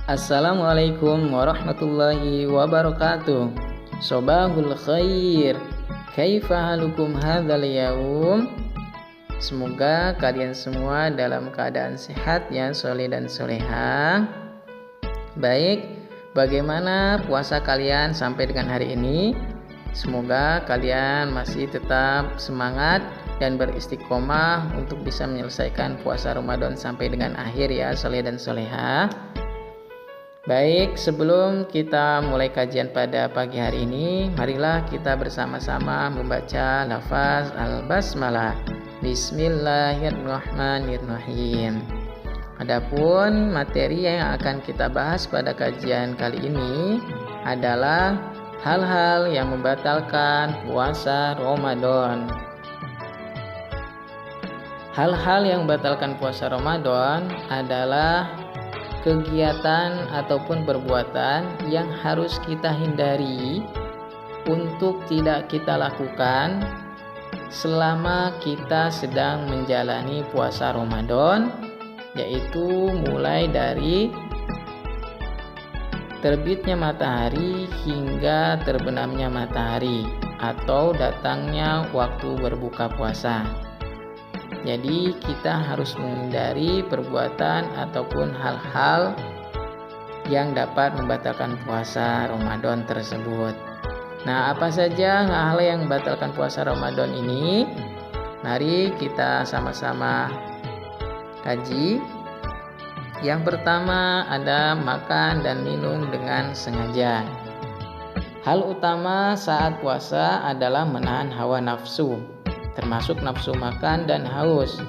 Assalamualaikum warahmatullahi wabarakatuh. Sobahul khair. Kaifa halukum hadzal yaum? Semoga kalian semua dalam keadaan sehat ya, soleh dan soleha. Baik, bagaimana puasa kalian sampai dengan hari ini? Semoga kalian masih tetap semangat dan beristiqomah untuk bisa menyelesaikan puasa Ramadan sampai dengan akhir ya, soleh dan soleha. Baik, sebelum kita mulai kajian pada pagi hari ini, marilah kita bersama-sama membaca lafaz al-basmalah. Bismillahirrahmanirrahim. Adapun materi yang akan kita bahas pada kajian kali ini adalah hal-hal yang membatalkan puasa Ramadan. Hal-hal yang membatalkan puasa Ramadan adalah kegiatan ataupun perbuatan yang harus kita hindari untuk tidak kita lakukan selama kita sedang menjalani puasa Ramadan, yaitu mulai dari terbitnya matahari hingga terbenamnya matahari atau datangnya waktu berbuka puasa. Jadi kita harus menghindari perbuatan ataupun hal-hal yang dapat membatalkan puasa Ramadan tersebut. Nah, apa saja hal yang membatalkan puasa Ramadan ini? Mari kita sama-sama kaji. Yang pertama ada makan dan minum dengan sengaja. Hal utama saat puasa adalah menahan hawa nafsu, termasuk nafsu makan dan haus.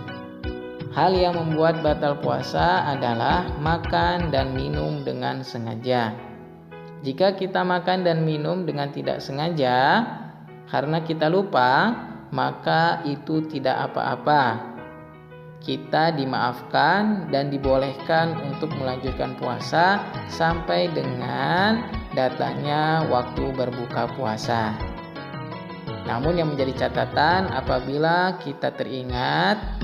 Hal yang membuat batal puasa adalah makan dan minum dengan sengaja. Jika kita makan dan minum dengan tidak sengaja karena kita lupa, maka itu tidak apa-apa. Kita dimaafkan dan dibolehkan untuk melanjutkan puasa sampai dengan datangnya waktu berbuka puasa. Namun yang menjadi catatan, apabila kita teringat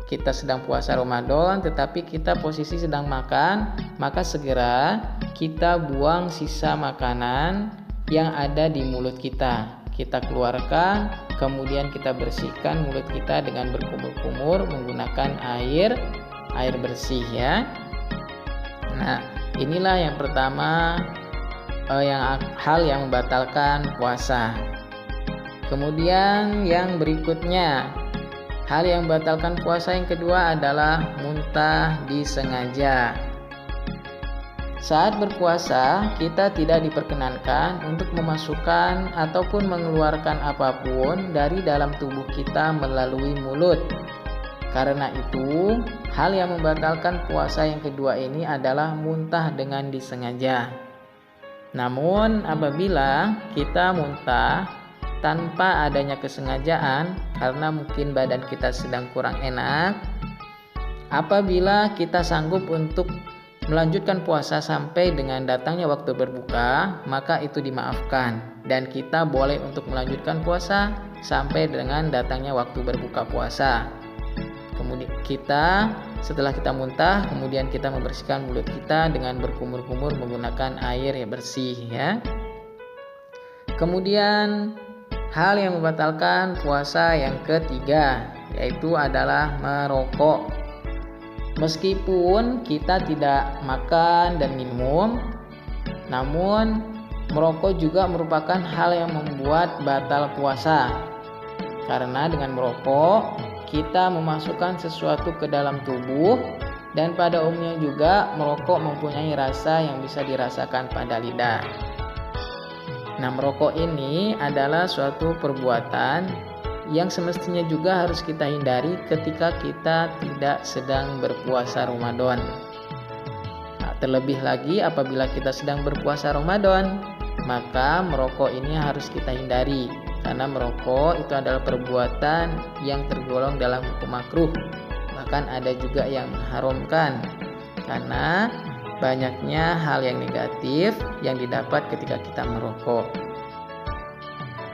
kita sedang puasa Ramadan tetapi kita posisi sedang makan, maka segera kita buang sisa makanan yang ada di mulut kita. Kita keluarkan, kemudian kita bersihkan mulut kita dengan berkumur-kumur menggunakan air bersih ya. Nah, inilah yang pertama hal yang membatalkan puasa. Kemudian yang berikutnya, hal yang membatalkan puasa yang kedua adalah muntah disengaja. Saat berpuasa, kita tidak diperkenankan untuk memasukkan ataupun mengeluarkan apapun dari dalam tubuh kita melalui mulut. Karena itu, hal yang membatalkan puasa yang kedua ini adalah muntah dengan disengaja. Namun, apabila kita muntah tanpa adanya kesengajaan karena mungkin badan kita sedang kurang enak, apabila kita sanggup untuk melanjutkan puasa sampai dengan datangnya waktu berbuka, maka itu dimaafkan dan kita boleh untuk melanjutkan puasa sampai dengan datangnya waktu berbuka puasa. Kemudian setelah kita muntah, kemudian kita membersihkan mulut kita dengan berkumur-kumur menggunakan air yang bersih ya. Kemudian hal yang membatalkan puasa yang ketiga yaitu adalah merokok. Meskipun kita tidak makan dan minum, namun merokok juga merupakan hal yang membuat batal puasa. Karena dengan merokok, kita memasukkan sesuatu ke dalam tubuh dan pada umumnya juga merokok mempunyai rasa yang bisa dirasakan pada lidah. Nah, merokok ini adalah suatu perbuatan yang semestinya juga harus kita hindari ketika kita tidak sedang berpuasa Ramadan. Nah, terlebih lagi apabila kita sedang berpuasa Ramadan, maka merokok ini harus kita hindari karena merokok itu adalah perbuatan yang tergolong dalam hukum makruh. Bahkan ada juga yang mengharamkan karena banyaknya hal yang negatif yang didapat ketika kita merokok.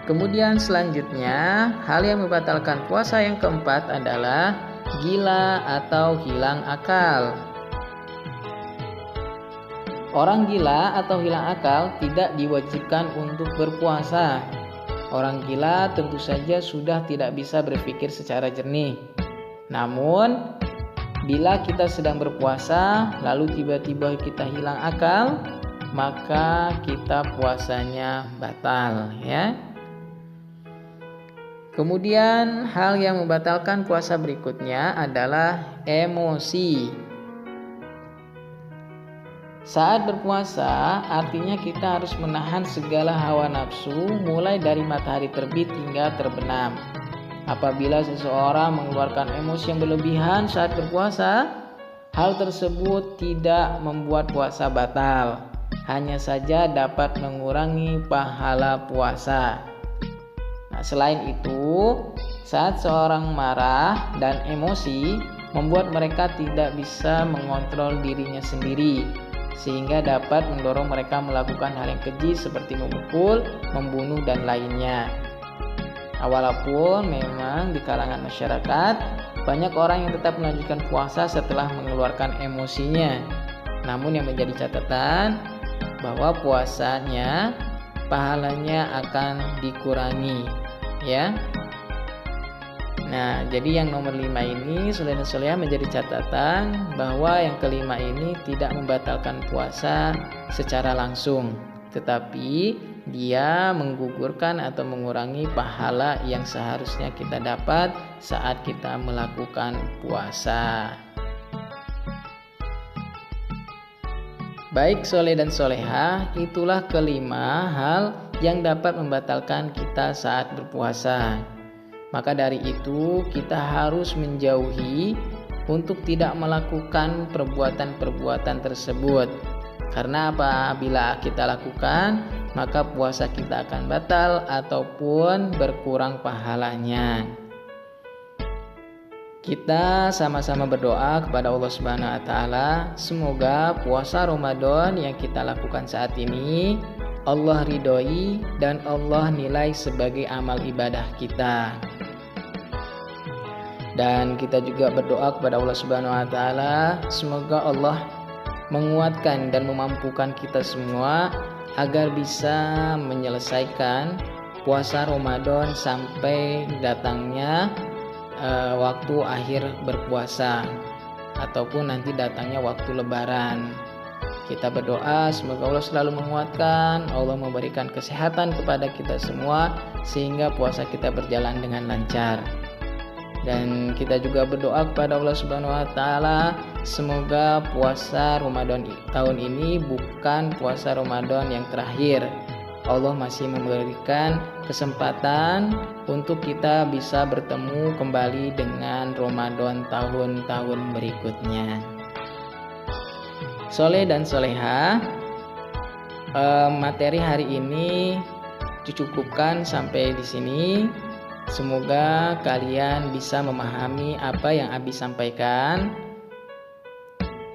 Kemudian selanjutnya, hal yang membatalkan puasa yang keempat adalah gila atau hilang akal. Orang gila atau hilang akal tidak diwajibkan untuk berpuasa. Orang gila tentu saja sudah tidak bisa berpikir secara jernih. Namun, bila kita sedang berpuasa lalu tiba-tiba kita hilang akal, maka kita puasanya batal, ya. Kemudian hal yang membatalkan puasa berikutnya adalah emosi. Saat berpuasa artinya kita harus menahan segala hawa nafsu mulai dari matahari terbit hingga terbenam. Apabila seseorang mengeluarkan emosi yang berlebihan saat berpuasa, hal tersebut tidak membuat puasa batal, hanya saja dapat mengurangi pahala puasa. Nah, selain itu, saat seorang marah dan emosi membuat mereka tidak bisa mengontrol dirinya sendiri, sehingga dapat mendorong mereka melakukan hal yang keji seperti memukul, membunuh, dan lainnya. Walaupun memang di kalangan masyarakat banyak orang yang tetap melanjutkan puasa setelah mengeluarkan emosinya, namun yang menjadi catatan bahwa puasanya pahalanya akan dikurangi, ya. Nah, jadi yang nomor 5 ini saudara sekalian menjadi catatan bahwa yang kelima ini tidak membatalkan puasa secara langsung, tetapi dia menggugurkan atau mengurangi pahala yang seharusnya kita dapat saat kita melakukan puasa. Baik soleh dan solehah, itulah kelima hal yang dapat membatalkan kita saat berpuasa. Maka dari itu kita harus menjauhi untuk tidak melakukan perbuatan-perbuatan tersebut. Karena apabila kita lakukan, maka puasa kita akan batal ataupun berkurang pahalanya. Kita sama-sama berdoa kepada Allah Subhanahu wa taala, semoga puasa Ramadan yang kita lakukan saat ini Allah ridhoi dan Allah nilai sebagai amal ibadah kita. Dan kita juga berdoa kepada Allah Subhanahu wa taala, semoga Allah menguatkan dan memampukan kita semua agar bisa menyelesaikan puasa Ramadan sampai datangnya waktu akhir berpuasa ataupun nanti datangnya waktu lebaran. Kita berdoa semoga Allah selalu menguatkan, Allah memberikan kesehatan kepada kita semua sehingga puasa kita berjalan dengan lancar. Dan kita juga berdoa kepada Allah Subhanahu wa taala, semoga puasa Ramadan tahun ini bukan puasa Ramadan yang terakhir. Allah masih memberikan kesempatan untuk kita bisa bertemu kembali dengan Ramadan tahun-tahun berikutnya. Soleh dan solehah, materi hari ini dicukupkan sampai di sini. Semoga kalian bisa memahami apa yang Abi sampaikan,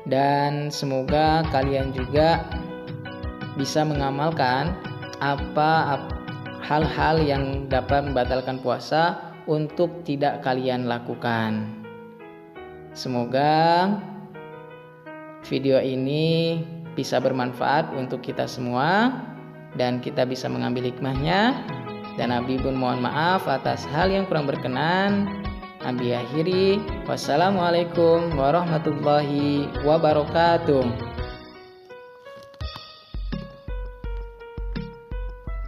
dan semoga kalian juga bisa mengamalkan apa hal-hal yang dapat membatalkan puasa untuk tidak kalian lakukan. Semoga video ini bisa bermanfaat untuk kita semua dan kita bisa mengambil hikmahnya. Dan Abi pun mohon maaf atas hal yang kurang berkenan. Abi akhiri. Wassalamualaikum warahmatullahi wabarakatuh.